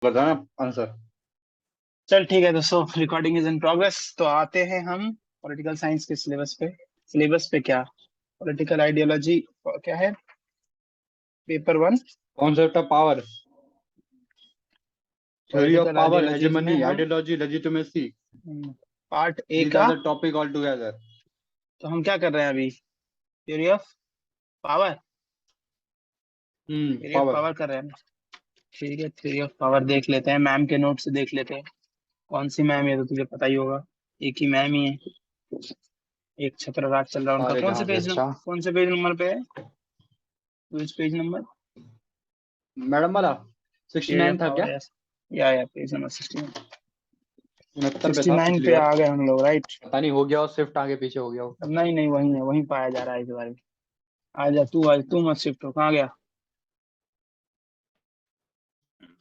बताना आंसर। चल ठीक है दोस्तों, रिकॉर्डिंग इज इन प्रोग्रेस। तो आते हैं हम पॉलिटिकल साइंस के सिलेबस पे क्या, पॉलिटिकल आइडियोलॉजी क्या है, paper 1। Concept of power, theory of political power, ideologies में हेजेमनी, हम ideology, legitimacy, part A these का। Are the topic all together. तो हम क्या कर रहे हैं अभी, theory of power, theory of power. Power कर रहे हैं ना। ठीक है, थ्योरी ऑफ पावर देख लेते हैं, मैम के नोट से देख लेते हैं। कौन सी मैम है तो तुझे पता ही होगा, एक ही मैम ही है। एक छत्रराज चल रहा है उनका। सारे जहां से अच्छा। कौन से पेज नंबर पे है, विच पेज नंबर? मैडम वाला थ्योरी 69 ऑफ था पावर, क्या? यस। या पेज नंबर 69। 69 पे था 69 पिछली पे बार। आ गए हम लोग, राइट। पता नहीं हो गया हो, शिफ्ट आगे पीछे हो गया हो। नहीं नहीं, वही है, वहीं पाया जा रहा है इस बार। आ जा तू, आज तू मत शिफ्ट हो, कहाँ गया?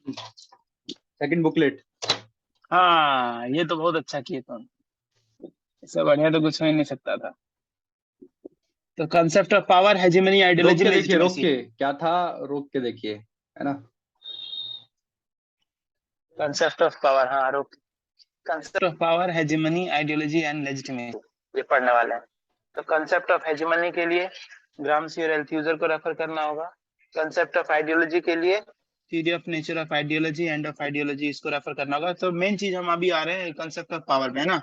Second booklet. हाँ, ये तो बहुत अच्छा किए तुम। इससे बढ़िया तो कुछ हो ही नहीं सकता था। तो कंसेप्ट ऑफ पावर, हेजेमनी, रोक आइडियोलॉजी, के देखिए, रोक लेजिटिमेसी। के क्या था, रोक के देखिए, है ना। कंसेप्ट ऑफ पावर, हाँ रुक। Concept of power, hegemony, ideology and legitimacy, ये पढ़ने वाले हैं। तो कंसेप्ट ऑफ हेजेमनी के लिए ग्रामसी और एल्थ्यूजर को रेफर करना होगा। कंसेप्ट ऑफ आइडियोलॉजी के लिए theory of nature of ideology, end of ideology, इसको रेफर करना होगा। तो मेन चीज हम अभी आ रहे हैं कंसेप्ट ऑफ पावर में, है ना।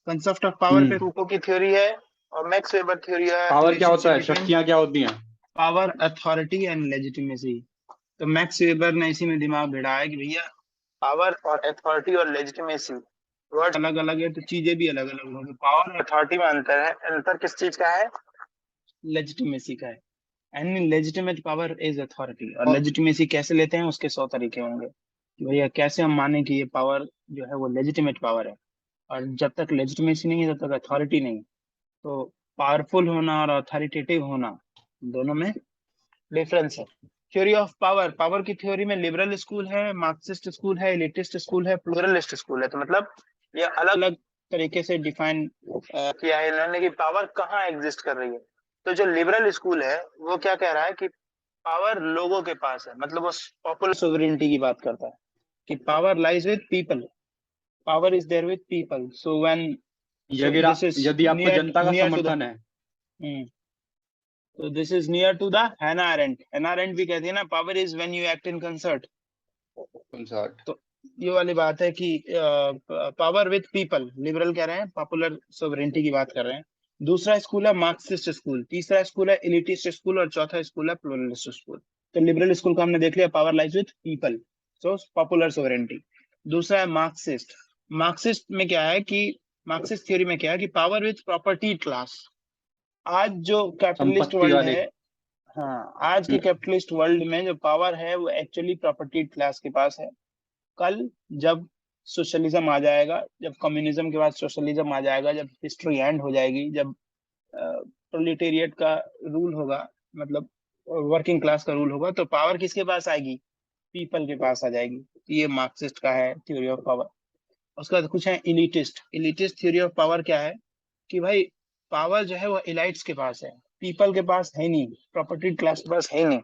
कंसेप्ट ऑफ पावर पे हम्म फूको की थ्योरी है, और मैक्स वेबर थ्योरी है, पावर क्या होता रिलेशनशिप है, बिटवीन शक्तियां क्या होती हैं? Power, authority and legitimacy. तो मैक्स वेबर ने इसी में दिमाग भिड़ाया कि भैया पावर और अथॉरिटी और लेजिटिमेसी वर्ड अलग अलग है, तो चीजें भी अलग अलग होंगी। पावर और अथॉरिटी में अंतर है, अंतर किस चीज का है? लेजिटिमेसी का है। Any legitimate power is authority, और और लेजिटिमेसी कैसे लेते हैं उसके 100 तरीके होंगे कि भैया कैसे हम माने कि ये पावर जो है वो लेजिटिमेट पावर है। और जब तक लेजिटिमेसी नहीं है तब तक अथॉरिटी नहीं। तो पावरफुल होना और अथॉरिटेटिव होना, दोनों में डिफरेंस है। थ्योरी ऑफ पावर, पावर की थ्योरी में लिबरल स्कूल है, मार्क्सिस्ट स्कूल है, एलिटिस्ट स्कूल है, प्लूरलिस्ट स्कूल है। तो मतलब ये अलग अलग तरीके से डिफाइन किया है इन्होंने कि पावर कहाँ एग्जिस्ट कर रही है। तो जो लिबरल स्कूल है वो क्या कह रहा है कि पावर लोगों के पास है, मतलब वो पॉपुलर सोवरेनिटी की बात करता है कि power lies with people, power is there with people. So when, so यदि दिस इज यदि आपको नियर जनता का नियर टू द, समर्थन है। तो this is near to the Hannah Arendt. Hannah Arendt भी कहती है ना, power is when you act in concert. Concert. तो ये वाली बात है कि पावर विद पीपल, लिबरल कह रहे हैं, पॉपुलर सोवरेनिटी की बात कर रहे हैं। दूसरा स्कूल है मार्क्सिस्ट स्कूल, तीसरा स्कूल है एलिटिस्ट स्कूल, और चौथा स्कूल है प्लूरलिस्ट स्कूल। तो लिबरल स्कूल का हमने देख लिया, power lies with people, so popular sovereignty. दूसरा है मार्क्सिस्ट। मार्क्सिस्ट में क्या है कि मार्क्सिस्ट थ्योरी में क्या है कि पावर विद प्रॉपर्टी क्लास। आज जो कैपिटलिस्ट संपत्ति वर्ल्ड वाले। है, हाँ आज के हम्म कैपिटलिस्ट वर्ल्ड में जो पावर है वो एक्चुअली प्रॉपर्टी क्लास के पास है। कल जब सोशलिज्म आ जाएगा, जब कम्युनिज्म के बाद सोशलिज्म आ जाएगा, जब हिस्ट्री एंड हो जाएगी, जब प्रोलेटेरिएट का रूल होगा, मतलब वर्किंग क्लास का रूल होगा, तो पावर किसके पास आएगी? पीपल के पास आ जाएगी। ये मार्क्सिस्ट का है थ्योरी ऑफ पावर। उसके बाद कुछ है elitist. Elitist theory of power क्या है कि भाई पावर जो है वो इलाइट्स के पास है, पीपल के पास है नहीं, प्रॉपर्टी क्लास के पास है नहीं,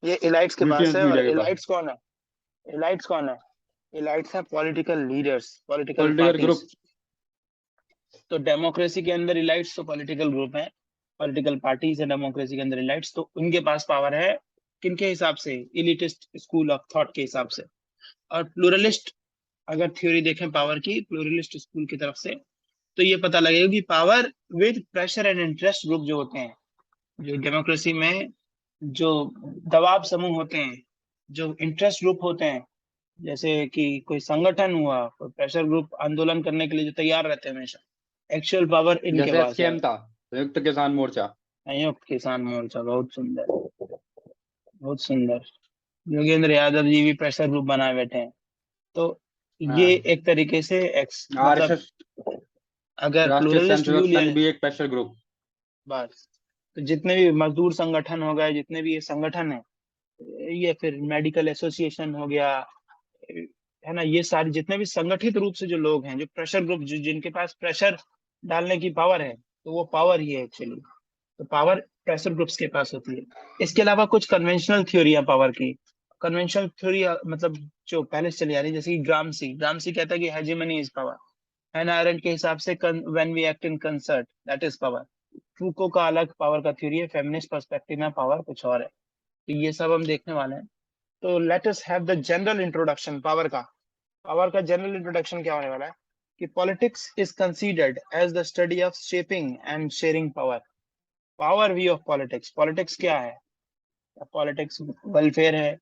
ये इलाइट्स के पास मिलियंस है। और मीडिया के पास। इलाइट्स कौन है? इलाइट्स कौन है? इलाइट्स है political leaders, political political parties. Group. तो डेमोक्रेसी के अंदर इलाइट्स तो पॉलिटिकल ग्रुप है, पॉलिटिकल पार्टीज है डेमोक्रेसी के अंदर इलाइट्स, तो उनके पास पावर है। किनके हिसाब से? इलिटिस्ट स्कूल ऑफ थॉट के हिसाब से। और प्लूरलिस्ट अगर थ्योरी देखें पावर की, प्लूरलिस्ट स्कूल की तरफ से, तो ये पता लगेगा कि power with pressure and interest group जो होते हैं, जो डेमोक्रेसी में जो दबाव समूह होते हैं, जो इंटरेस्ट ग्रुप होते हैं, जैसे कि कोई संगठन हुआ, कोई प्रेशर ग्रुप, आंदोलन करने के लिए जो तैयार रहते हैं हमेशा, एक्चुअल पावर इनके जैसे पास है। एसकेएम था, संयुक्त किसान मोर्चा। संयुक्त किसान मोर्चा, बहुत सुंदर, बहुत सुंदर। योगेंद्र यादव जी भी प्रेशर ग्रुप बनाए बैठे हैं। तो ये हाँ। एक तरीके से मतलब आरएसएस, अगर राष्ट्रीय प्लूरलिस्ट व्यू स्वयंसेवक लिया संघ जाए, भी एक प्रेशर ग्रुप। बस, तो जितने भी मजदूर संगठन हो गए, जितने भी ये संगठन है, ये फिर मेडिकल एसोसिएशन हो गया, है ना, ये सारे जितने भी संगठित रूप से जो लोग हैं, जो प्रेशर ग्रुप, जो जिनके पास प्रेशर डालने की पावर है, तो वो पावर ही है एक्चुअली। तो पावर प्रेशर ग्रुप्स के पास होती है। इसके अलावा कुछ कन्वेंशनल थ्योरी है पावर की। कन्वेंशनल थ्योरी मतलब जो पहले से चली आ रही है, जैसे कि ग्रामसी कहता है कि hegemony is power. Hannah Arendt के हिसाब से when we act in concert that is power. Foucault का अलग पावर का थ्योरी है, फेमिनिस्ट पर्सपेक्टिव में पावर कुछ और है। तो ये सब हम देखने वाले हैं। तो let us have the general introduction power का जनरल इंट्रोडक्शन क्या होने वाला है कि politics is considered as the study of shaping and sharing power. Power view of politics, politics क्या है? पॉलिटिक्स वेलफेयर है,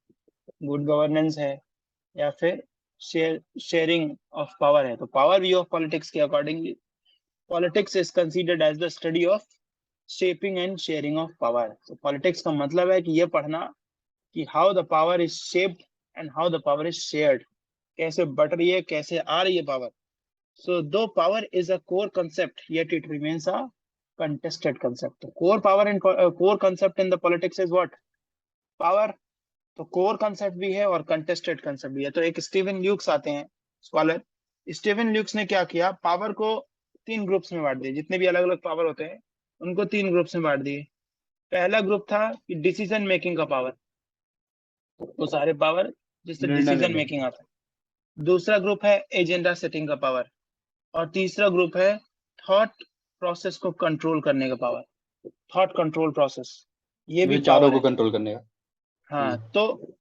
गुड गवर्नेंस है, या फिर शेयरिंग ऑफ पावर है? तो पावर व्यू ऑफ पॉलिटिक्स के accordingly politics is considered as the study of shaping and sharing of power. तो पॉलिटिक्स का मतलब है कि ये पढ़ना कि how the power is shaped and how the power is shared, कैसे बढ़ रही है, कैसे आ रही है पावर। सो दो power is a core concept yet it remains a contested concept. core concept in the politics is what? Power. तो core concept भी है और कंटेस्टेड कंसेप्ट भी है। तो एक स्टीवन ल्यूक्स आते हैं स्कॉलर। स्टीवन ल्यूक्स ने क्या किया, पावर को 3 ग्रुप्स में बांट दिया। जितने भी अलग अलग पावर होते हैं उनको 3 ग्रुप्स में बांट दिए। पहला ग्रुप था कि डिसीजन मेकिंग का पावर, वो सारे पावर जिससे निर्णय डिसीजन लेने। मेकिंग आता है। दूसरा ग्रुप है एजेंडा सेटिंग का पावर, और तीसरा ग्रुप है थॉट प्रोसेस को कंट्रोल करने का पावर, थॉट कंट्रोल प्रोसेस, ये भी वे चारों पावर को है। कंट्रोल करने का। हाँ, तो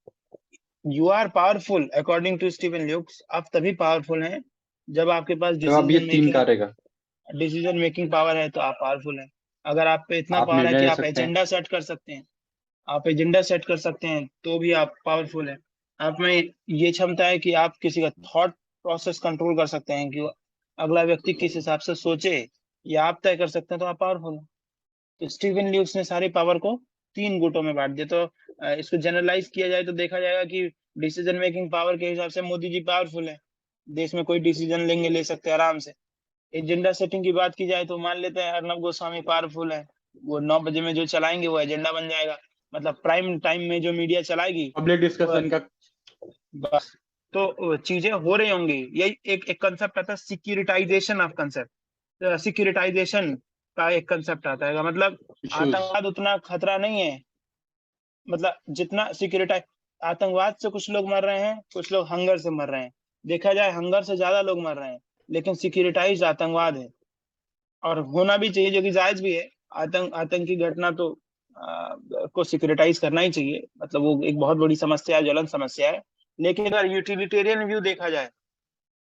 you are powerful according to Steven Lukes. आप तभी पावरफुल हैं जब आपके पास तो अब ये 3 कार्य का डिसीजन मेकिंग पावर है, तो आप पावरफुल हैं। अगर आप पे इतना आप पावर है निर्णय कि ले आप सकते हैं। एजेंडा सेट कर सकते हैं, आप एजेंडा सेट कर सकते हैं, तो भी आप पावरफुल हैं। आप में ये क्षमता है कि आप किसी का थॉट प्रोसेस कंट्रोल कर सकते हैं कि अगला व्यक्ति किस हिसाब से सोचे, या आप तय कर सकते हैं, तो आप पावरफुल हैं। तो स्टीवन ल्यूक्स ने सारी पावर को 3 गुटों में बांट दिया। तो इसको जनरलाइज किया जाए तो देखा जाएगा कि डिसीजन मेकिंग पावर के हिसाब से मोदी जी पावरफुल है, देश में कोई डिसीजन लेंगे, ले सकते हैं आराम से। एजेंडा सेटिंग की बात की जाए तो मान लेते हैं अर्नब गोस्वामी पावरफुल है, वो 9 बजे में जो चलाएंगे वो एजेंडा बन जाएगा, मतलब प्राइम टाइम में जो मीडिया चलाएगी पब्लिक वो डिस्कशन का। बस। तो चीजें हो रही होंगी। यही एक कंसेप्ट आता है सिक्योरिटाइजेशन ऑफ कंसेप्ट, सिक्योरिटाइजेशन का एक कंसेप्ट आता है, मतलब इश्यूज। आतंकवाद उतना खतरा नहीं है, मतलब जितना सिक्योरिटाइज। आतंकवाद से कुछ लोग मर रहे हैं, कुछ लोग हंगर से मर रहे हैं। देखा जाए हंगर से ज्यादा लोग मर रहे हैं, लेकिन सिक्योरिटाइज आतंकवाद है, और होना भी चाहिए, जो कि जायज भी है। आतंकी घटना तो को सिक्योरिटाइज करना ही चाहिए, मतलब वो एक बहुत बड़ी समस्या है, ज्वलन समस्या है। लेकिन अगर यूटिलिटेरियन व्यू देखा जाए,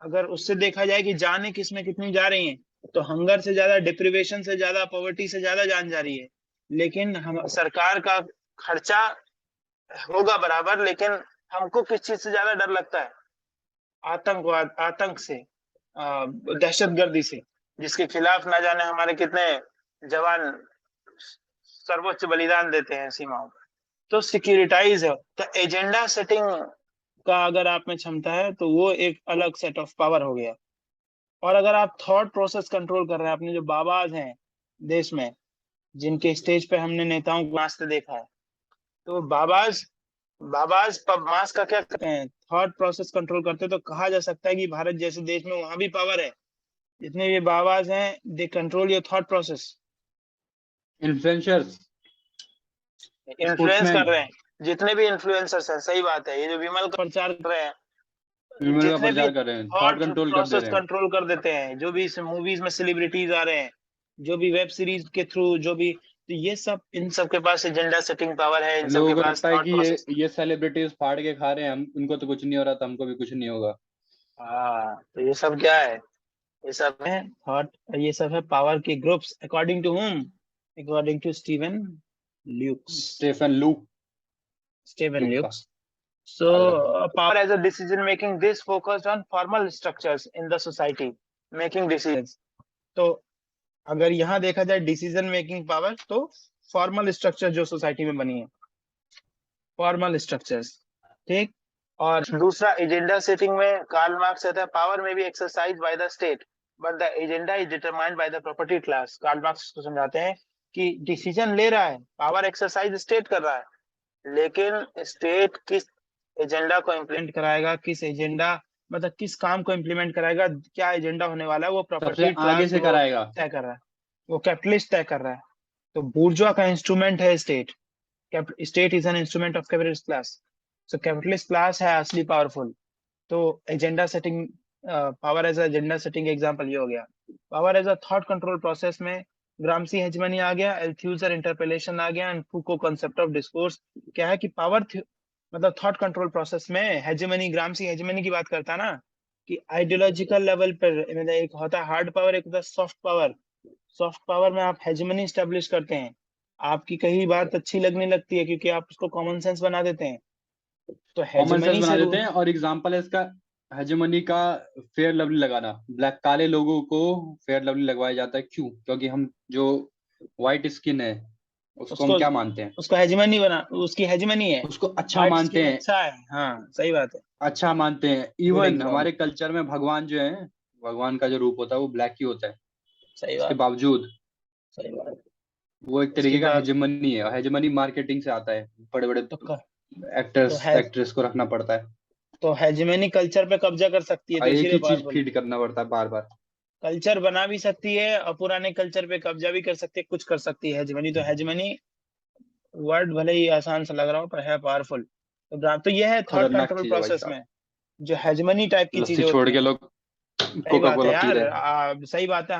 अगर उससे देखा जाए कि जाने किसमें कितनी जा रही हैं, तो हंगर से ज्यादा, डिप्रिवेशन से ज्यादा, पॉवर्टी से ज्यादा जान जा रही है। लेकिन हम सरकार का खर्चा होगा बराबर, लेकिन हमको किस चीज से ज्यादा डर लगता है? आतंकवाद, आतंक से, दहशतगर्दी से, जिसके खिलाफ ना जाने हमारे कितने जवान सर्वोच्च बलिदान देते हैं सीमाओं पर। तो सिक्योरिटाइज है। तो एजेंडा सेटिंग का अगर आप में क्षमता है तो वो एक अलग सेट ऑफ पावर हो गया। और अगर आप थॉट प्रोसेस कंट्रोल कर रहे हैं, अपने जो बाबाज हैं देश में, जिनके स्टेज पे हमने नेताओं को नाचते देखा है, तो बाबाज बाबाज मास का क्या करते हैं, थॉट प्रोसेस कंट्रोल करते हैं। तो कहा जा सकता है कि भारत जैसे देश में वहां भी पावर है। जितने भी बाबाज हैं, they control your thought process, influencers. Influence sportsman. कर रहे हैं। जितने भी इन्फ्लुएंसर्स हैं, सही बात है, ये जो विमल का प्रचार कर रहे हैं, विमल का जितने भी प्रचार कर रहे हैं, थॉट थॉट कंट्रोल कर दे प्रोसेस रहे हैं। कंट्रोल कर देते हैं, जो भी मूवीज में सेलिब्रिटीज आ रहे हैं, जो भी वेब सीरीज के थ्रू, जो भी, तो ये सब, इन सब के पास एजेंडा सेटिंग पावर है, इन सब लोगों के को पास लगता है थॉट कि ये प्रोसेस। ये सेलिब्रिटीज फाड़ के खा रहे हैं, हम उनको तो कुछ नहीं हो रहा, तो हमको भी कुछ नहीं होगा। हाँ, तो ये सब क्या है? ये सब है थॉट, ये सब है पावर के groups according to whom, according to Steven Lukes. Stephen Luke. Steven Luke का। Lukes. So, power as a decision making, this focused on formal structures in the society, making decisions. तो अगर यहाँ देखा जाए डिसीजन मेकिंग पावर, तो formal structure जो society में बनी है, फॉर्मल स्ट्रक्चर्स, ठीक। और दूसरा एजेंडा सेटिंग में कार्ल मार्क्स कहता है पावर में be exercise by the state, but the agenda is determined by the property class. Karl Marx को समझाते हैं कि डिसीजन ले रहा है, पावर एक्सरसाइज स्टेट कर रहा है, लेकिन स्टेट किस एजेंडा को इम्प्लीमेंट कराएगा, किस एजेंडा, मतलब किस काम को इम्प्लीमेंट कराएगा, क्या एजेंडा होने वाला है, वो सबसे प्रॉपर्टी आगे क्लास से वो कराएगा। तय कर रहा है, वो कैपिटलिस्ट तय कर रहा है। तो बूर्जवा का इंस्ट्रूमेंट है state, state is an instrument of capitalist class. So capitalist class है असली पावरफुल। तो agenda setting, power as agenda setting example ये हो गया। Power as a thought control process में ग्रामसी हेजमनी आ गया, एल्थ्यूजर इंटरपेलेशन आ गया, and Foucault concept of discourse. क्या है कि पावर मतलब थॉट कंट्रोल प्रोसेस में हेजमनी, ग्रामसी हेजमनी की बात करता है ना, कि आइडियोलॉजिकल लेवल पर मतलब एक होता है हार्ड पावर, एक होता है सॉफ्ट पावर। सॉफ्ट पावर में आप हेजमनी स्टेब्लिश करते हैं, आपकी कही बात अच्छी लगने लगती है क्योंकि आप उसको कॉमन सेंस बना देते हैं। तो कॉमन सेंस हेजमनी बना से देते हैं, और एग्जाम्पल है इसका हेजेमनी का फेयर लवली लगाना। ब्लैक काले लोगों को फेयर लवली लगवाया जाता है, क्यों? क्योंकि हम जो व्हाइट स्किन है उसको हम उसको क्या मानते हैं? उसको हेजमनी बना, उसकी हेजमनी है, उसको अच्छा व्हाइट मानते स्किन हैं, अच्छा है। हाँ सही बात है। अच्छा मानते हैं। Good even example. हमारे कल्चर में भगवान जो है, भगवान का जो रूप होता है वो ब्लैक ही होता है। सही उसके बात। बावजूद सही बात। वो एक उसके तरीके का बाद हेजेमनी है, और हेजेमनी मार्केटिंग से आता है। बड़े बड़े तो क, तो एक्टर्स है एक्ट्रेस को रखना पड़ता है, तो हेजेमनी कल्चर पे कब्जा कर सकती है, तो और एक इसीलिए ही चीज पावरफुल है। फीड करना पड़ता है बार बार। कल्चर बना भी सकती है और पुराने कल्चर पे कब्जा भी कर सकती है, कुछ कर सकती है हेजमनी। तो हेजमनी वर्ड भले ही आसान सा लग रहा हो पर है पावरफुल। तो यह है थॉट खतरनाक कंट्रोल चीज है भाई प्रोसेस साहब। में जो हेजमनी टाइप की लस्सी चीजें छोड़ होती के हैं। लोग सही कोका बात है कोला पी यार, रहे हैं। सही बात है।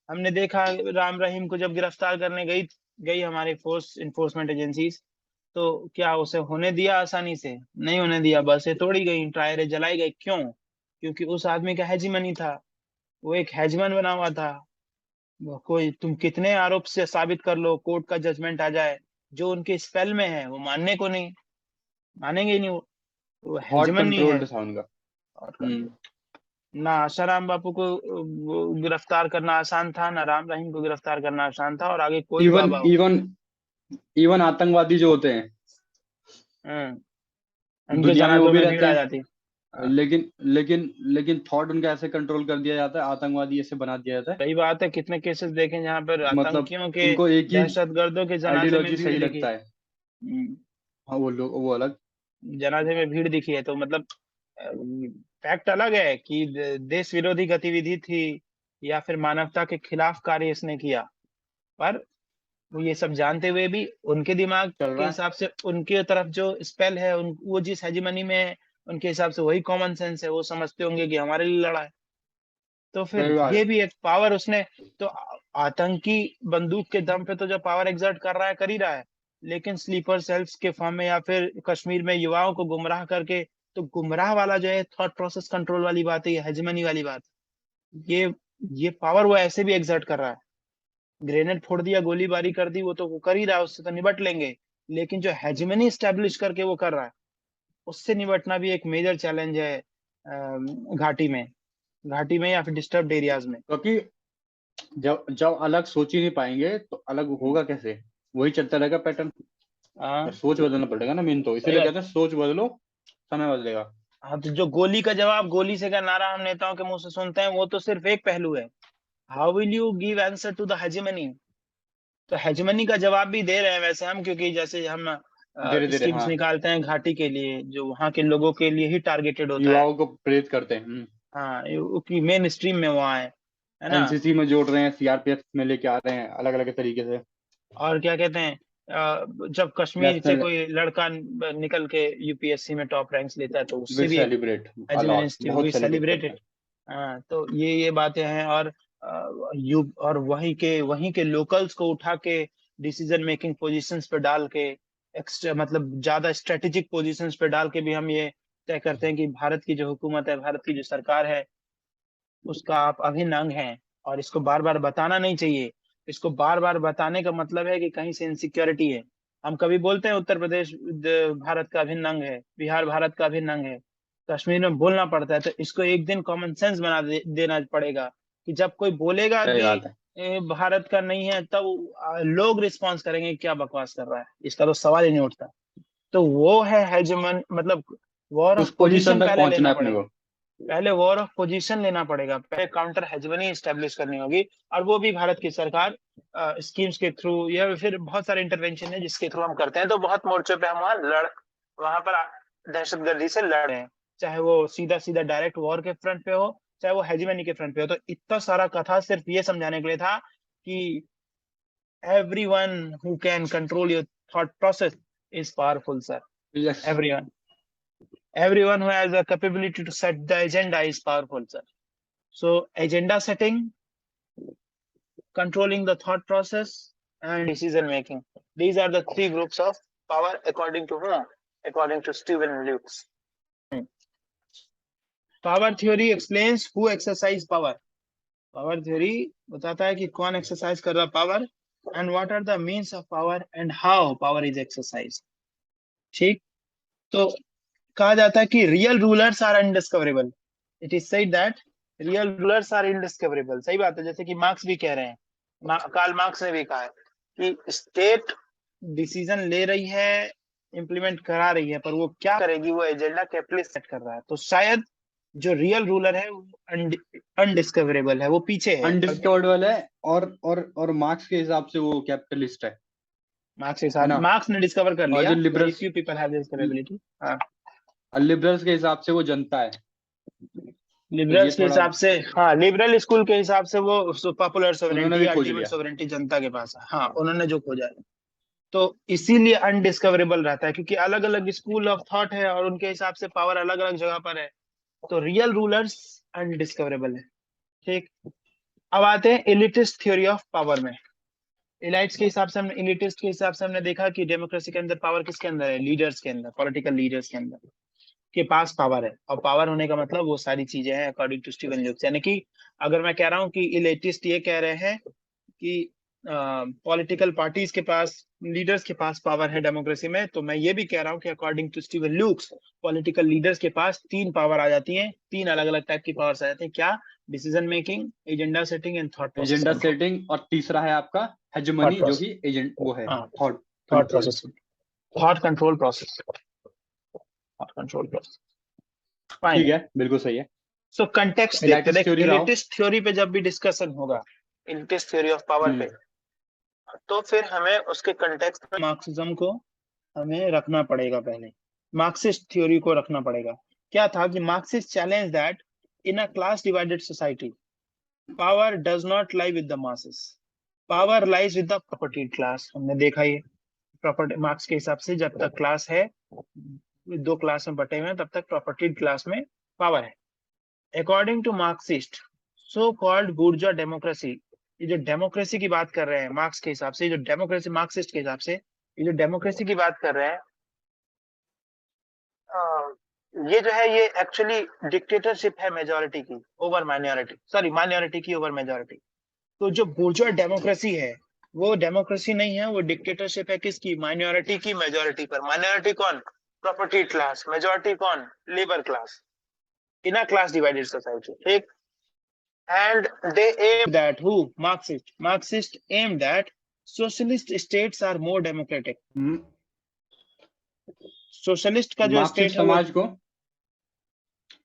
हमने देखा राम रहीम को जब गिरफ्तार करने गई गई हमारी फोर्स इन्फोर्समेंट एजेंसीज, तो क्या उसे होने दिया आसानी से? नहीं होने दिया, बसें तोड़ी गई, टायरें जलाई गई। क्यों? क्योंकि उस आदमी का हेजीमनी था, वो एक हेजमन बना हुआ था। वो कोई तुम कितने आरोप से साबित कर लो, कोर्ट का जजमेंट आ जाए, जो उनके स्पेल में है वो मानने को नहीं, मानेंगे ही नहीं। वो थॉट हेजमनी है। कंट्रोल्ड था उनका। और हम्म। ना आशाराम बापू को वो गिरफ्तार करना आसान था, ना राम रहीम को गिरफ्तार करना आसान था, और आगे कोई इवन बाबा हो। इवन इवन आतंकवादी जो होते हैं हम्म। उनके दुनिया में वो जनाजों भी में भीड़ रहते आ हैं, जाती। हाँ, लेकिन थॉट उनका ऐसे कंट्रोल कर दिया जाता है, आतंकवादी ऐसे बना दिया जाता है। सही बात है। कितने केसेस देखे जहाँ पर मतलब आतंकियों के, उनको एक ही दहशतगर्दों के जनाजे में आइडियोलॉजी भीड़ सही दिखी। लगता है। हाँ, वो लोग वो अलग। जनाजे में भीड़ दिखी है तो मतलब फैक्ट अलग है कि देश विरोधी गतिविधि थी या फिर मानवता के खिलाफ कार्य इसने किया। पर वो ये सब जानते हुए भी उनके दिमाग चल के रहा है। हिसाब से उनके तरफ जो स्पेल है, वो जिस हेजिमनी में है, उनके हिसाब से वही कॉमन सेंस है। वो समझते होंगे कि हमारे लिए लड़ा है। तो फिर सही बात ये है। भी एक पावर उसने, तो आतंकी बंदूक के दम पे तो जो पावर एग्जर्ट कर रहा है कर ही रहा है, लेकिन स्लीपर सेल्स के फॉर्म में या फिर कश्मीर में युवाओं को गुमराह करके, तो गुमराह वाला जो है थॉट प्रोसेस कंट्रोल वाली बात है, ये हेजिमनी वाली बात। ये ये पावर वो ऐसे भी एग्जर्ट कर रहा है। ग्रेनेड फोड़ दिया, गोलीबारी कर दी, वो तो वो कर ही रहा है, उससे तो निपट लेंगे। लेकिन जो हेजिमनी स्टैब्लिश करके वो कर रहा है, उससे निपटना भी एक मेजर चैलेंज है घाटी में या फिर डिस्टर्ब्ड एरियाज में। क्योंकि जब जब अलग सोच ही नहीं पाएंगे तो अलग होगा कैसे? वही चलता रहेगा पैटर्न। हाँ सोच बदलना पड़ेगा ना, मेन तो सही इसीलिए बात। कहते हैं सोच बदलो, समय बदलेगा। हाँ तो जो गोली का जवाब गोली से का नारा हम नेताओं के मुंह से सुनते हैं, वो तो सिर्फ एक पहलू है। How will you give answer to the hegemony? तो हेजिमनी का जवाब भी दे रहे हैं वैसे हम, क्योंकि जैसे हम धीरे धीरे, स्कीम्स हाँ। निकालते हैं घाटी के लिए जो वहाँ के लोगों के लिए ही टारगेटेड होता है। युवाओं को प्रेरित करते हैं। हाँ कि मेन स्ट्रीम में वहाँ है ना। एनसीसी में जोड़ रहे हैं, सीआरपीएफ में लेके आ रहे हैं, अलग अलग तरीके से। और क्या कहते हैं, जब कश्मीर से नेशनल कोई लड़का निकल के यूपीएससी में टॉप रैंक्स लेता है तो उससे विल भी एक सेलिब्रेट अलॉट, एजिमनिस्ट बहुत वी सेलिब्रेट करते सेलिब्रेटेड। हैं। हाँ तो ये बातें हैं। और और वहीं के लोकल्स को उठा के डिसीजन मेकिंग पोजीशंस पे डाल के, एक्स्ट्रा मतलब ज्यादा स्ट्रेटेजिक पोजीशंस पे डाल के भी हम ये तय करते हैं कि भारत की जो हुकूमत है, भारत की जो सरकार है, उसका आप अभिन्न अंग हैं। और इसको बार बार बताना नहीं चाहिए। इसको बार बार बताने का मतलब है कि कहीं से इनसिक्योरिटी है। हम कभी बोलते हैं उत्तर प्रदेश भारत का अभिन्न अंग है, बिहार भारत का अभिन्न अंग है, कश्मीर में बोलना पड़ता है। तो इसको एक दिन कॉमन सेंस बना देना पड़ेगा कि जब कोई बोलेगा सही कि बात है। भारत का नहीं है, तब लोग रिस्पॉन्स करेंगे क्या बकवास कर रहा है, इसका तो सवाल ही नहीं उठता। तो वो है हेजमन, मतलब वॉर ऑफ उस पोजीशन पोजीशन तक पहले पहुंचना लेना है अपने पड़ेगा। को। पहले वॉर ऑफ पोजीशन लेना पड़ेगा, पहले काउंटर हेजमनी स्टेब्लिश करनी होगी। और वो भी भारत की सरकार स्कीम्स के थ्रू या फिर बहुत सारे इंटरवेंशन है जिसके थ्रू हम करते हैं। तो बहुत मोर्चों पे हम वहां पर दहशतगर्दी से लड़े हैं, चाहे वो सीधा सीधा डायरेक्ट वॉर के फ्रंट पे हो, चाहे वो हेजमनी के फ्रंट पे हो। तो इतना सारा कथा सिर्फ ये समझाने के लिए था कि everyone who can control your thought process is powerful, sir. Yes. Everyone who has the capability to set the agenda is powerful, sir. So agenda setting, controlling the thought process, and decision making. These are the three groups of power according to whom? According to Stephen Lukes. Power theory explains who exercise power. Power theory बताता है कि कौन exercise कर रहा power, and what are the means of power and how power is exercise. ठीक, तो कहा जाता है कि real rulers are undiscoverable. It is said that real rulers are indiscoverable. सही बात है, जैसे कि मार्क्स भी कह रहे हैं, कार्ल मार्क्स ने भी कहा है कि स्टेट डिसीजन ले रही है, इंप्लीमेंट करा रही है, पर वो क्या करेगी, वो एजेंडा कैपिटलिस्ट सेट कर रहा है। तो शायद जो रियल रूलर है वो अनडिस्कवरेबल है, वो पीछे है, अनडिस्कवर्डेबल है, और मार्क्स के हिसाब से वो कैपिटलिस्ट है। मार्क्स के हिसाब, मार्क्स ने डिस्कवर कर और लिया, जो liberals, few people have this capability। हाँ, लिबरल्स के हिसाब से वो जनता है। लिबरल्स के थोड़ा हिसाब से, हाँ, लिबरल स्कूल के हिसाब से वो पॉपुलर उन्होंने सोवरेंटी, भी खोज अल्टीमेट लिया। सोवरेंटी जनता के पास है। हाँ, उन्होंने जो खोजा है, तो इसीलिए अनडिस्कवरेबल रहता है, क्योंकि अलग अलग स्कूल ऑफ थॉट है और उनके हिसाब से पावर अलग अलग जगह पर है। तो रियल रूलर्स अनडिस्कवरेबल है। ठीक, अब आते हैं एलिटिस्ट थ्योरी ऑफ पावर में। एलाइट्स के हिसाब से हमने, एलिटिस्ट के हिसाब से हमने देखा कि डेमोक्रेसी के अंदर पावर किसके अंदर है? लीडर्स के अंदर, पॉलिटिकल लीडर्स के अंदर के पास पावर है। और पावर होने का मतलब वो सारी चीजें हैं अकॉर्डिंग टू स्टीवन ल्यूक्स। यानी कि अगर मैं कह रहा हूँ कि एलिटिस्ट ये कह रहे हैं कि पॉलिटिकल पार्टीज के पास, लीडर्स के पास पावर है डेमोक्रेसी में, तो मैं ये भी कह रहा हूँ कि according to Steven Lukes political leaders के पास तीन पावर आ जाती हैं, तीन अलग अलग टाइप की पावर्स आ जाती हैं। क्या? Decision making, agenda setting and thought process. Agenda setting, और तीसरा है आपका हेजेमनी, जो कि एजेंट वो है thought process, thought control process, thought control process. ठीक है, बिल्कुल सही है। सो कंटेक्स्ट देखते हैं, एलिटिस्ट थ्योरी पे जब भी डिस्कशन होगा, एलिटिस्ट थ्योरी ऑफ पावर पे, तो फिर हमें उसके कंटेक्स्ट में मार्क्सिज्म को हमें रखना पड़ेगा। पहले मार्क्सिस्ट थ्योरी को रखना पड़ेगा। क्या था कि Marxist challenge that in a class divided society power does not lie with the masses, power lies with the property class. हमने देखा ये प्रॉपर्टी मार्क्स के हिसाब से, जब तक क्लास है, दो क्लास में बटे हुए हैं, तब तक प्रॉपर्टी क्लास में पावर है। According to Marxist so called bourgeois democracy, ये जो डेमोक्रेसी की बात कर रहे हैं मार्क्स के हिसाब से, जो डेमोक्रेसी मार्क्सिस्ट के हिसाब से ये जो डेमोक्रेसी की बात कर रहे हैं, ये जो है ये एक्चुअली डिक्टेटरशिप है मेजॉरिटी की ओवर माइनॉरिटी, सॉरी माइनॉरिटी की ओवर मेजॉरिटी। तो जो बुर्जुआ डेमोक्रेसी है वो डेमोक्रेसी नहीं है, वो डिक्टेटरशिप है। किसकी? माइनॉरिटी की मेजॉरिटी पर। माइनॉरिटी कौन? Property class. मेजॉरिटी कौन? Labour class. इन अ क्लास डिवाइडेड सोसाइटी। ठीक, and they aim that who? Marxist aim that socialist states are more democratic। Socialist का जो स्टेट है,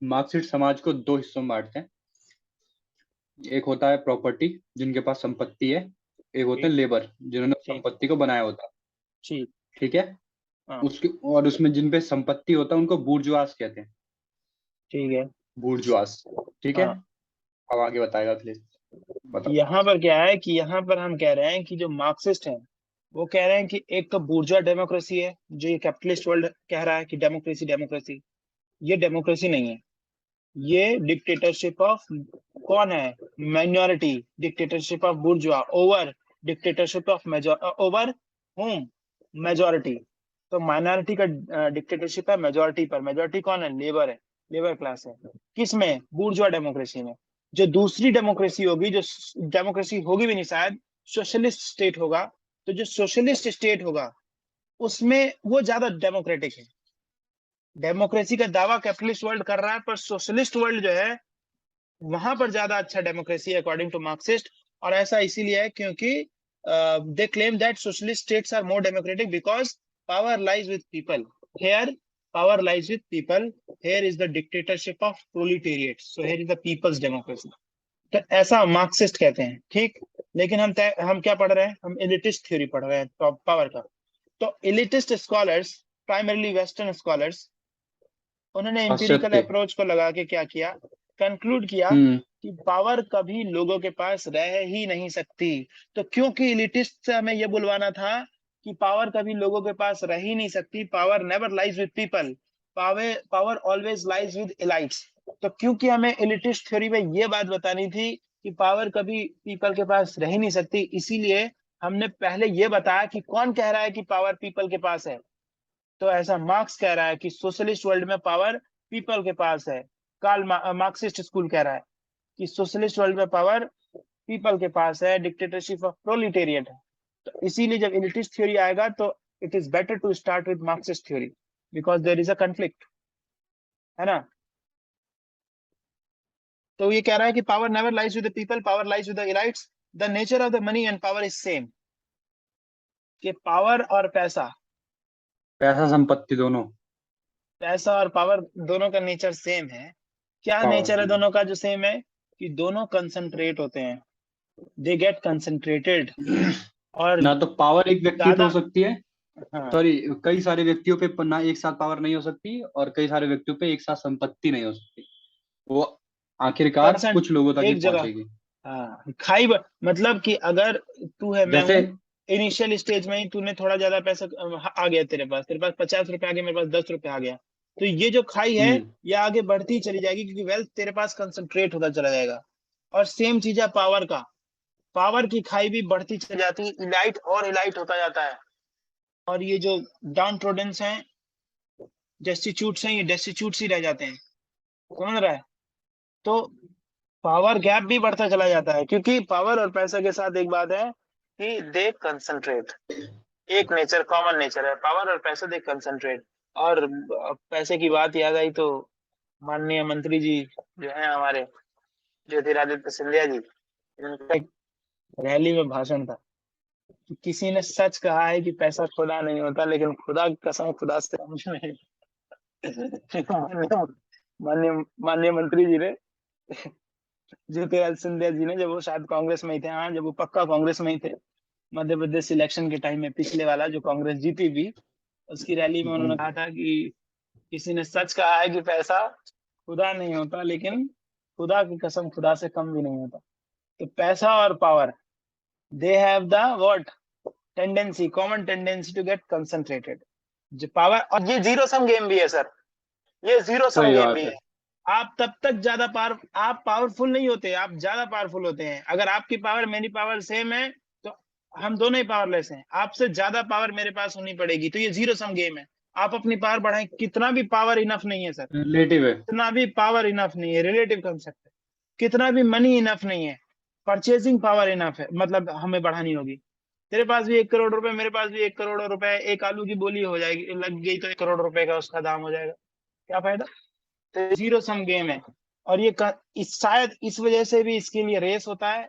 मार्क्सिस्ट समाज को दो हिस्सों में बांटते हैं। एक होता है प्रॉपर्टी, जिनके पास संपत्ति है, एक होते हैं लेबर, जिन्होंने संपत्ति को बनाया होता है। ठीक है, उसके और उसमें जिन पे संपत्ति होता है उनको बूर्जुआस कहते हैं। ठीक है, बूर्जुआस। ठीक है, अब आगे बताएगा प्लीज। यहाँ पर क्या है कि यहाँ पर हम कह रहे हैं कि जो मार्क्सिस्ट हैं वो कह रहे हैं कि एक तो बुर्जुआ डेमोक्रेसी है, जो ये कैपिटलिस्ट वर्ल्ड कह रहा है कि डेमोक्रेसी डेमोक्रेसी, ये डेमोक्रेसी नहीं है, ये डिक्टेटरशिप ऑफ कौन है? Minority. Dictatorship of बुर्जुआ over dictatorship of over home? Majority. तो माइनॉरिटी का डिक्टेटरशिप है मेजॉरिटी पर। मेजॉरिटी कौन है? लेबर है, लेबर क्लास है। किसमें? बुर्जुआ डेमोक्रेसी में। जो दूसरी डेमोक्रेसी होगी, जो डेमोक्रेसी होगी भी नहीं शायद, सोशलिस्ट स्टेट होगा, तो जो सोशलिस्ट स्टेट होगा उसमें वो ज्यादा डेमोक्रेटिक है। डेमोक्रेसी का दावा कैपिटलिस्ट वर्ल्ड कर रहा है, पर सोशलिस्ट वर्ल्ड जो है वहां पर ज्यादा अच्छा डेमोक्रेसी है अकॉर्डिंग टू मार्क्सिस्ट। और ऐसा इसीलिए है क्योंकि they claim that socialist states are more democratic because power lies with people. Here power lies with people, here is the dictatorship of proletariat, so here is the people's democracy. तो ऐसा Marxist कहते हैं। ठीक, लेकिन हम क्या पढ़ रहे हैं? हम एलिटिस्ट थ्योरी पढ़ रहे हैं पावर का। तो elitist scholars, primarily western scholars, उन्होंने एम्पिरिकल अप्रोच को लगा के क्या किया? कंक्लूड किया कि पावर कभी लोगों के पास रह ही नहीं सकती। तो क्योंकि एलिटिस्ट से हमें यह बुलवाना था कि पावर कभी लोगों के पास रह ही नहीं सकती, power never lies with people, power always lies with elites. तो क्योंकि हमें एलिटिस्ट थ्योरी में ये बात बतानी थी कि पावर कभी पीपल के पास रह ही नहीं सकती, इसीलिए हमने पहले ये बताया कि कौन कह रहा है कि पावर पीपल के पास है। तो ऐसा मार्क्स कह रहा है कि सोशलिस्ट वर्ल्ड में पावर पीपल के पास है। कार्ल मार्क्सिस्ट स्कूल कह रहा है कि सोशलिस्ट वर्ल्ड में पावर पीपल के पास है, डिक्टेटरशिप ऑफ प्रोलिटेरिएट है। तो इसीलिए जब एलिटिस्ट थ्योरी आएगा तो it is better to start with Marxist theory because there is a conflict, है ना। तो ये कह रहा है कि power never lies with the people, power lies with the elites, the nature of the money and power is same. कि पावर और पैसा संपत्ति दोनों, पैसा और पावर दोनों का नेचर सेम है। क्या पावर नेचर है दोनों का जो सेम है? कि दोनों कंसंट्रेट होते हैं, दे गेट कंसंट्रेटेड। और ना तो पावर एक व्यक्ति पे हो सकती है, हाँ, सॉरी कई सारे व्यक्तियों पे ना एक साथ पावर नहीं हो सकती, और कई सारे व्यक्तियों पे एक साथ संपत्ति नहीं हो सकती। वो आखिरकार कंसंट कुछ लोगों तक ही एक जगह, पहुंचेगी। हाँ मतलब कि अगर तू है मैं जैसे हूँ, इनिशियल स्टेज में ही तूने थोड़ा ज्यादा पैसा आ गया, तेरे पास 50 रुपए आ गए, मेरे पास 10 रुपए आ गया, तो ये जो खाई है हम्म ये आगे बढ़ती ही चली जाएगी क्योंकि वेल्थ तेरे पास कंसंट्रेट होता चला जाएगा। और सेम चीज है पावर का, पावर की खाई भी बढ़ती चली जाती है, इलाइट और इलाइट होता जाता है। और ये जो डाउन ट्रोडेंस हैं, डेस्टिट्यूट्स हैं, ये डेस्टिट्यूट्स ही रह जाते हैं, समझ रहा है। तो पावर गैप भी बढ़ता चला जाता है क्योंकि पावर और पैसा के साथ एक बात है कि दे कंसंट्रेट, एक नेचर कॉमन नेचर है, पावर और पैसा दे कंसंट्रेट। और पैसे की बात याद आई तो माननीय मंत्री जी जो है हमारे ज्योतिरादित्य सिंधिया जी, इनका एक रैली में भाषण था कि किसी ने सच कहा है कि पैसा खुदा नहीं होता, लेकिन खुदा की कसम खुदा से कम नहीं। माननीय माननीय माननीय मंत्री जी ने, ज्योतिरादित्य सिंधिया जी ने, जब वो शायद कांग्रेस में ही थे, हाँ जब वो पक्का कांग्रेस में ही थे, मध्य प्रदेश इलेक्शन के टाइम में पिछले वाला जो कांग्रेस जीती भी, उसकी रैली में उन्होंने कहा था कि किसी ने सच कहा है कि पैसा खुदा नहीं होता, लेकिन खुदा की कसम खुदा से कम भी नहीं होता। तो पैसा और power, they have the what tendency, common tendency to get concentrated. जो पावर, और ये जीरो सम गेम भी है सर, ये जीरो सम सही गेम बात भी है। है। आप तब तक ज्यादा आप पावरफुल नहीं होते, आप ज्यादा पावरफुल होते हैं। अगर आपकी पावर मेरी पावर सेम है तो हम दोनों ही पावरलेस हैं, आपसे ज्यादा पावर मेरे पास होनी पड़ेगी, तो ये जीरो सम गेम है। आप अपनी पावर बढ़ाएं, कितना भी पावर इनफ नहीं है सर, रिलेटिव है। कितना भी पावर इनफ नहीं है, रिलेटिव कंसेप्ट है। कितना भी मनी इनफ नहीं है, परचेजिंग पावर इनफ है, मतलब हमें बढ़ानी होगी। तेरे पास भी 1 करोड़ रुपए, मेरे पास भी 1 करोड़ रुपए, एक आलू की बोली हो जाएगी, लग गई तो 1 करोड़ रुपए का उसका दाम हो जाएगा, क्या फायदा। तो जीरो सम गेम है। और शायद इस वजह से भी इसके लिए रेस होता है,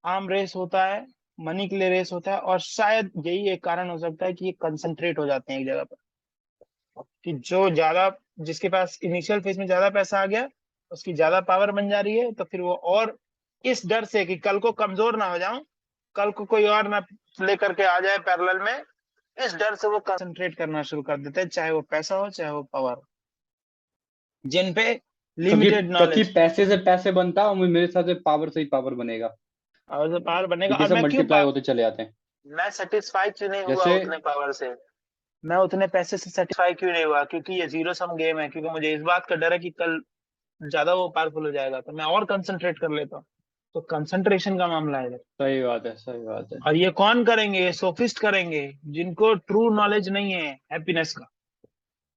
आम रेस होता है, मनी के लिए रेस होता है, और शायद यही एक कारण हो सकता है कि ये कंसंट्रेट हो जाते हैं एक जगह पर, कि जो ज्यादा, जिसके पास इनिशियल फेज में ज्यादा पैसा आ गया, उसकी ज्यादा पावर बन जा रही है, तो फिर वो और इस डर से कि कल को कमजोर ना हो जाऊं, कल को कोई और ना लेकर के आ जाए पैरेलल में, इस डर से वो कंसंट्रेट करना शुरू कर देते हैं, चाहे वो पैसा हो चाहे वो पावर हो, जिन पे क्योंकि लिमिटेड क्योंकि नॉलेज। पैसे से पैसे बनता है, और मेरे हिसाब से पावर से ही पावर बनेगा, और जो पावर बनेगा, क्योंकि और सब मल्टीप्लाई होते चले जाते हैं। मैं सेटिस्फाई क्यों नहीं हुआ जैसे उतने पावर से, मैं उतने पैसे से सेटिस्फाई क्यों नहीं हुआ? क्योंकि ये जीरो सम गेम है, क्योंकि मुझे इस बात का डर है कि कल ज्यादा वो पावरफुल हो जाएगा तो मैं और कंसंट्रेट कर लेता हूँ। तो कंसंट्रेशन का मामला है इधर। सही बात है, सही बात है। और ये कौन करेंगे? ये सोफिस्ट करेंगे, जिनको ट्रू नॉलेज नहीं है हैप्पीनेस का,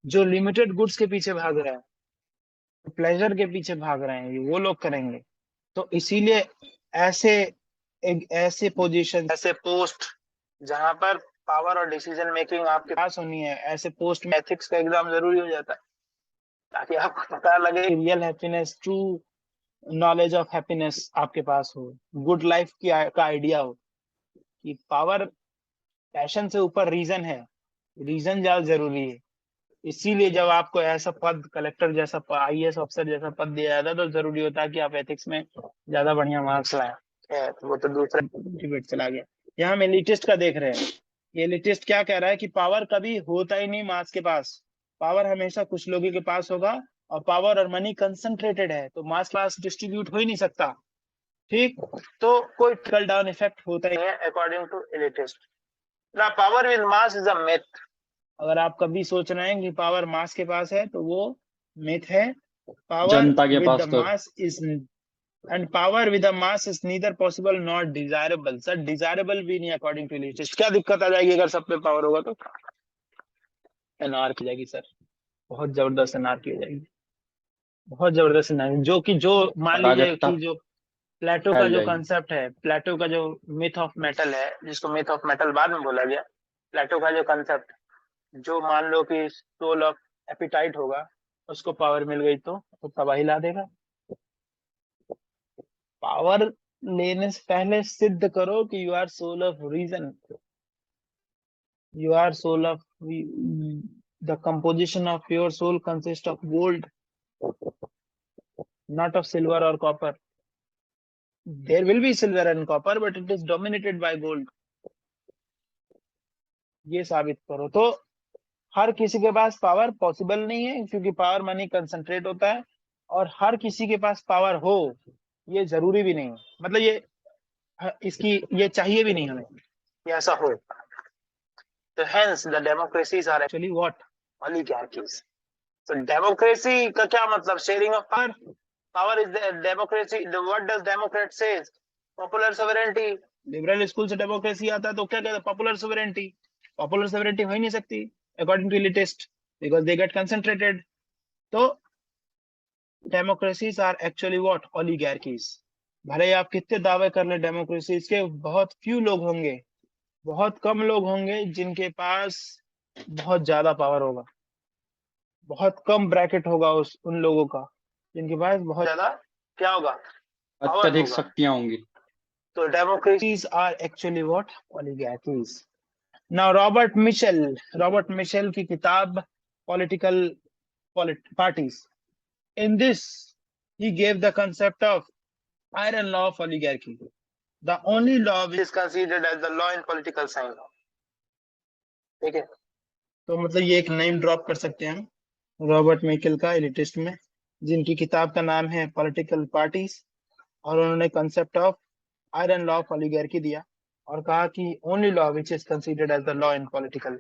जो लिमिटेड गुड्स के पीछे भाग रहे हैं, प्लेजर के पीछे भाग रहे हैं, ये वो लोग करेंगे। तो इसीलिए ऐसे एक ऐसे पोजीशन, ऐसे पोस्ट जहां पर पावर और डिसीजन मेकिंग आपके पास होनी है, ऐसे पोस्ट में एथिक्स का एग्जाम जरूरी हो जाता है, ताकि आपको पता लगे real happiness, true knowledge of happiness आपके पास हो, गुड लाइफ की का आइडिया हो, कि पावर पैशन से ऊपर रीजन है, रीजन ज्यादा जरूरी है। इसीलिए जब आपको ऐसा पद, कलेक्टर जैसा, आईएएस अफसर जैसा पद दिया जाता है, तो जरूरी होता है कि आप एथिक्स में ज्यादा बढ़िया मार्क्स लाएं। तो वो तो दूसरा डिबेट चला गया। यहाँ हम एलिटिस्ट का देख रहे हैं। ये एलिटिस्ट क्या कह रहा है कि पावर कभी होता ही नहीं मास के पास, पावर हमेशा कुछ लोगों के पास होगा, और पावर और मनी कंसंट्रेटेड है तो मास पास डिस्ट्रीब्यूट हो ही नहीं सकता। ठीक, तो कोई ट्रिकल डाउन इफेक्ट होता ही है अकॉर्डिंग टू एलिटिस्ट। ना power with mass is a myth. अगर आप कभी सोच रहे हैं कि पावर मास के पास है तो वो मिथ है। पावर जनता के विद द पास तो mass is and power with the mass is neither possible not desirable. Sir desirable भी नहीं अकॉर्डिंग टू एलिटिस्ट। क्या दिक्कत आ जाएगी अगर सब पे पावर होगा तो? एनआर की जाएगी सर, बहुत जबरदस्त एनआर की हो जाएगी, बहुत जबरदस्त एनआर। जो मान लीजिए अराजकता कि जो प्लेटो का फैल जो जाएगी। कंसेप्ट है, प्लेटो का जो मिथ ऑफ मेटल है, जिसको मिथ ऑफ मेटल बाद में बोला गया, प्लेटो का जो कंसेप्ट, जो मान लो कि सोल ऑफ एपिटाइट होगा, उसको पावर मिल गई तो तबाही ला देगा। पावर लेने से पहले सिद्ध करो कि you are soul of reason, you are soul of, the composition of your soul consist of gold, not of silver or copper. There will be silver and copper, but it is dominated by gold. ये साबित करो। तो हर किसी के पास power possible नहीं है, क्योंकि power money concentrate होता है, और हर किसी के पास पावर हो ये जरूरी भी नहीं है। मतलब इसकी ये चाहिए भी नहीं हमें कि ऐसा हो। तो hence the democracies are actually what? Oligarchies. So democracy का क्या मतलब? Sharing of power. Power is the democracy. What does Democrat says? Popular sovereignty. Liberal school से डेमोक्रेसी आता है तो क्या कहता है? Popular sovereignty. पॉपुलर सोवरेंटी हो ही नहीं सकती according to elitist, because they get concentrated. तो democracies are actually what? Oligarchies. भले आप कितने दावे कर ले डेमोक्रेसीज के, बहुत फ्यू लोग होंगे, बहुत कम लोग होंगे जिनके पास बहुत ज्यादा पावर होगा। बहुत कम ब्रैकेट होगा उन लोगों का जिनके पास बहुत ज्यादा क्या होगा? पावर अत्यधिक होगा। शक्तियां होंगी। तो democracies are actually what? Oligarchies. Now Robert Michel की किताब political parties, in this he gave the concept of iron law of oligarchy, the only law which is considered as the law in political science. ठीक है, तो मतलब ये एक name drop कर सकते हैं हम रॉबर्ट मिशेल का एलिटिस्ट में, जिनकी किताब का नाम है पॉलिटिकल पार्टीज, और उन्होंने concept of iron law of oligarchy दिया और कहा कि only law which is considered as the law in political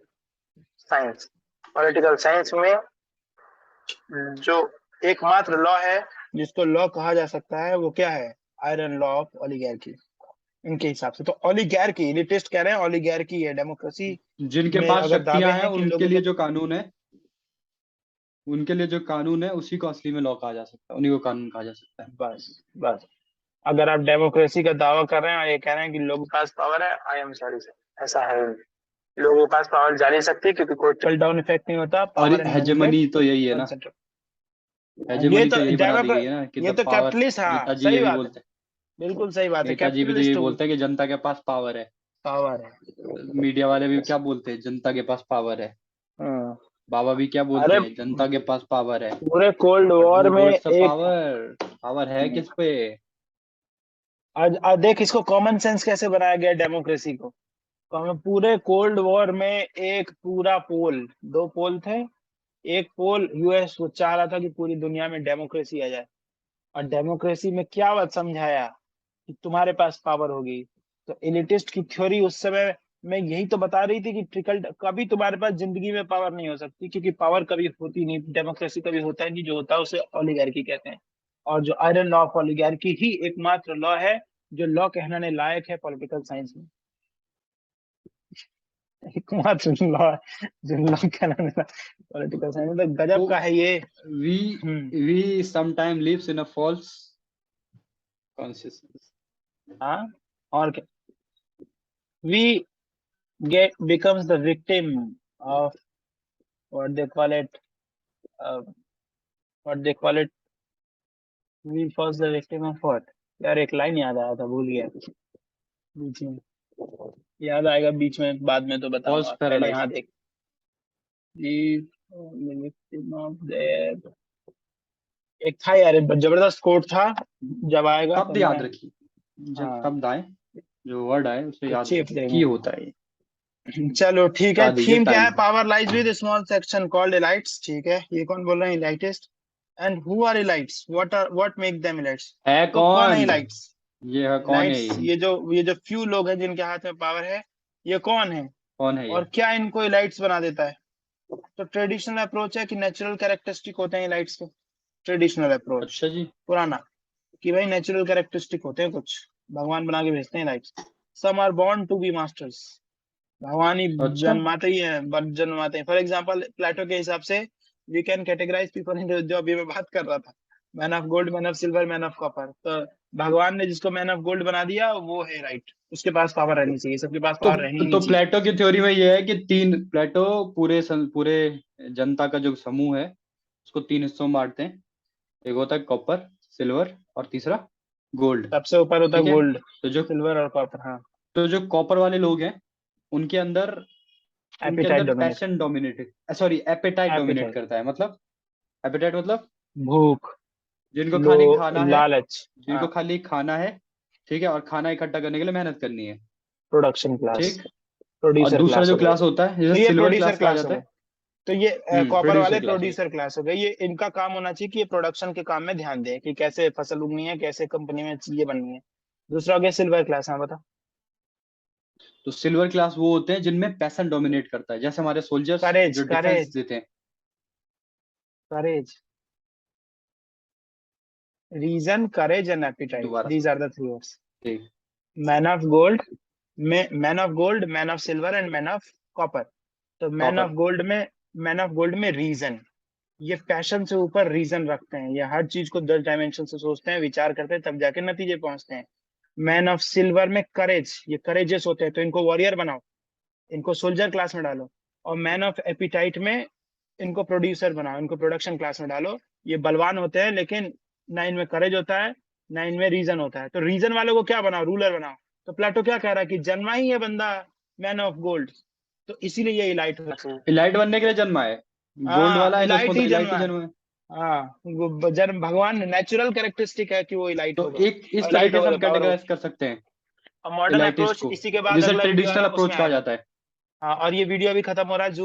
science. Political science में जो एकमात्र लॉ है जिसको लॉ कहा जा सकता है वो क्या है? Iron law of oligarchy. इनके हिसाब से तो ओलिगार्की, एलिटिस्ट कह रहे हैं ओलिगार्की है डेमोक्रेसी जिनके में। पास अगर दावे शक्तियां हैं हैं कि उनके लोगों लिए को, जो कानून है, उनके लिए जो कानून है उसी को असली में लॉ कहा जा सकता है, उन्हीं को कानून कहा जा सकता है। बस बस, अगर आप डेमोक्रेसी का दावा कर रहे हैं और ये कह रहे हैं कि लोगों के पास पावर है, आई एम सॉरी सर, ऐसा है नहीं। लोगों के पास पावर जा नहीं सकती क्योंकि कोई ट्रिकल डाउन इफेक्ट नहीं होता। और पावर एंड इफेक्ट हेजेमनी तो यही है ना, कंसेंट्रेट। ये हेजेमनी तो तो यही बना दी गई है ना कि ये द तो पावर। कैपिटलिस्ट, हाँ नेताजी सही यही बात है, बोलते हैं, बिल्कुल सही बात है, नेताजी भी तो यही कैपिटलिस्ट बोलते हैं कि जनता के पास पावर है। पावर है। मीडिया वाले भी क्या बोलते हैं? जनता के पास पावर है। हाँ। बाबा भी क्या बोलते अरे हैं? जनता के पास पावर है। पूरे कोल्ड बट वॉर हु में होल्ड्स द एक, पावर? पावर है किस पे? आज देख इसको कॉमन सेंस कैसे बनाया गया डेमोक्रेसी को। पूरे कोल्ड वॉर में एक पूरा पोल, दो पोल थे। एक पोल यूएस वो चाह रहा था कि पूरी दुनिया में डेमोक्रेसी आ जाए, और डेमोक्रेसी में क्या बात समझाया कि तुम्हारे पास पावर होगी। तो एलिटिस्ट की थ्योरी उस समय में यही तो बता रही थी कि ट्रिकल, कभी तुम्हारे पास जिंदगी में पावर नहीं हो सकती, क्योंकि पावर कभी होती नहीं, डेमोक्रेसी कभी होता नहीं, जो होता है उसे ओलिगार्की कहते हैं। और जो आयरन लॉ ऑफ ओलिगार्की ही एकमात्र लॉ है जो लॉ कहलाने लायक है पॉलिटिकल साइंस में। एकमात्र लॉ है जो लॉ कहलाने लायक पॉलिटिकल साइंस में। तो गजब का है ये। We we sometime lives in a false consciousness. हाँ, और क्या? We becomes the victim of what they call it, uh, what they call it, we first the victim of what? यार एक लाइन याद आया था, भूल गया बीच में, याद आएगा बीच में, बाद में तो फॉल्स बताऊंगा, पहले पैराडाइज। यहाँ देख। We the victim of their, एक था यार जबरदस्त कोट था, जब आएगा तो शब्द याद मैं, रखिए, जब हाँ शब्द आए, जो वर्ड आए उसे याद चेप रखिए देंगे। की होता है। चलो ठीक है, बता दीजिए थीम क्या है? Time. Power lies with small section called elites. ठीक है, ये कौन बोल रहे हैं? Elitist. And who are elites? What make them elites? है तो कौन है कौन? एलाइट्स? ये है कौन है एलाइट्स ये? ये जो फ्यू लोग हैं जिनके हाथ में पावर है, ये कौन है? कौन है ये? और क्या इनको इलाइट्स बना देता है? तो ट्रेडिशनल अप्रोच है कि नेचुरल कैरेक्टरिस्टिक होते हैं इलाइट्स के। ट्रेडिशनल अप्रोच अच्छा जी। पुराना, कि भाई नेचुरल कैरेक्टरिस्टिक होते हैं, कुछ भगवान बना के भेजते हैं elites. Some are born to be masters, भगवान ही अच्छा, जन्माते ही हैं, जन्माते हैं। फॉर एग्जाम्पल प्लेटो के हिसाब से we can categorise people in, जो अभी मैं बात कर रहा था, man of gold, man of silver, man of copper. तो भगवान ने जिसको मैन ऑफ गोल्ड बना दिया वो है राइट, उसके पास पावर रहनी चाहिए, सबके पास तो पावर रहनी नहीं तो चाहिए। प्लेटो की थ्योरी में ये है कि प्लेटो पूरे जनता का जो समूह है उसको 3 हिस्सों में बांटते हैं। एक होता है कॉपर, सिल्वर और तीसरा गोल्ड। सबसे ऊपर होता है ठीक है। गोल्ड, तो जो सिल्वर और कॉपर। हाँ, तो जो कॉपर वाले लोग हैं उनके अंदर उनके एपिटाइट अंदर dominate. Passion dominate, sorry appetite dominate appetite, करता है। मतलब एपेटाइट मतलब भूख, जिनको लो, खाली खाना है, लालच। हाँ, जिनको खाली खाना है, ठीक है, और खाना इकट्ठा करने के लिए मेहनत करनी है। प्रोडक्शन क्लास, ठीक। और प्रोड्यूसर दूसरा क्लास जो हो गए। क्लास होता है तो जैसे ये सिल्वर प्रोड्यूसर क्लास कहा क्लास हो जाता गए। है। तो ये कॉपर प्रोड्यूसर वाले क्लास हो गई। प्रोड्यूसर क्लास हो गए। ये इनका काम होना चाहिए कि ये प्रोडक्शन के काम में ध्यान दें कि कैसे फसल उगनी है, कैसे कंपनी में चीजें बननी है। दूसरा हो गया सिल्वर क्लास। हाँ बता। तो सिल्वर क्लास वो होते हैं जिनमें पैशन डोमिनेट करता है, जैसे हमारे सोल्जर्स करेज, जो डिफेंस करेज, देते हैं। Courage, reason, courage and appetite, दोबारा दीज से। Are the three words. ठीक। मैन ऑफ गोल्ड में, man of gold, man of silver and man of copper. तो कॉपर। मैन ऑफ गोल्ड में रीजन, ये पैशन से ऊपर रीजन रखते हैं, ये हर चीज को 10 डायमेंशन से सोचते हैं, विचार करते हैं, तब जाके नतीजे पहुंचते हैं। मैन ऑफ सिल्वर में करेज, ये करेजियस होते हैं, तो इनको वॉरियर बनाओ, इनको सोल्जर क्लास में डालो। और मैन ऑफ एपिटाइट में इनको प्रोड्यूसर बनाओ, इनको प्रोडक्शन क्लास में डालो। ये बलवान होते हैं, लेकिन ना इनमें करेज होता है, ना इनमें रीजन होता है। तो रीजन वालों को क्या बनाओ? रूलर बनाओ। तो प्लेटो क्या कह रहा है कि जन्मा ही है बंदा मैन ऑफ गोल्ड, तो इसीलिए ये इलाइट होना चाहिए। इलाइट बनने के लिए जन्मा है। गोल्ड हाँ, वाला है तो उसको इलाइट तो ही इलाइट जन्मा ही है। जन्मा है। हाँ, वो जन्म भगवान नेचुरल कैरेक्टरिस्टिक है कि वो इलाइट तो होगा, एक इस और इलाइट तरीके से होगा हम तो पावर होगा। कैटेगराइज कर सकते हैं और मॉडर्न इलाइटिस्ट अप्रोच को, इसी के बाद जिसे अगला वीडियो ट्रेडिशनल आएगा अप्रोच उसमें कहा आएगा। जाता है। हाँ, और ये वीडियो अभी खत्म हो रहा है, Zoom